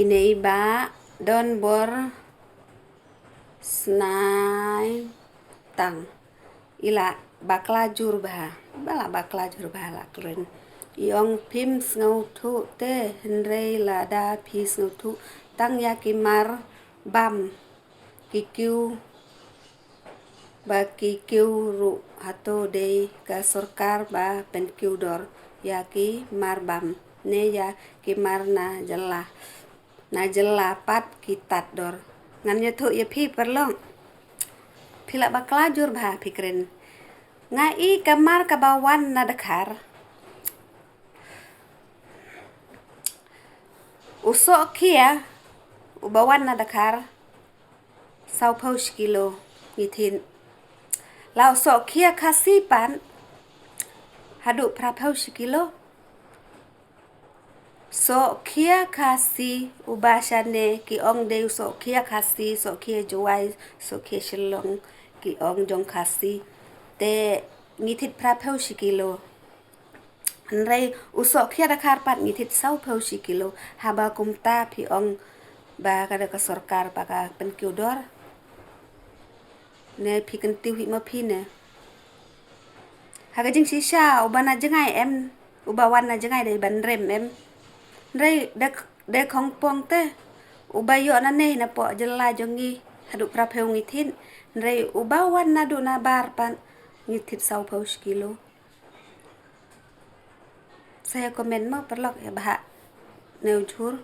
Inei ba don bor snai tang ila baklajur bah bala baklajur bah la keren iong pim ngau thu te henrei la da phis ngau thu tang ya kimar bam kikiu ba kikiu ru hato dei ka sorkar ba penkiu dor ya ki mar bam ne ya kimar na jela pat kitat dor ngan ya thu ya phi perlong phila baklajur bah pikren ngai kamar kabawan na dkhar sohkhia ubawan na dkhar sau paush kilo ngithin lau sohkhia khasi pan hadu pra paush kilo sohkhia khasi ubashane ki ong deu sohkhia khasi sohkhia juai sohkhia shillong ki ong jong khasi te ngithit pra paush kilo Nrei sohkhia dakhar pat ngithit sau paush kilo haba kumta phi ong ba kada ka sorkar ba ka penkiu dor ne phi kan tiu hi ma phi ne haga jing sisa ubana jengai em ubawan na jengai dei ban rem em Nrei de khong pong te ubayo na ne na po jela jongi hadu pra pheu ngithin Nrei ubawan na du na bar pan ngithit sau paush kilo saya komen mo perlok ya bah neu jur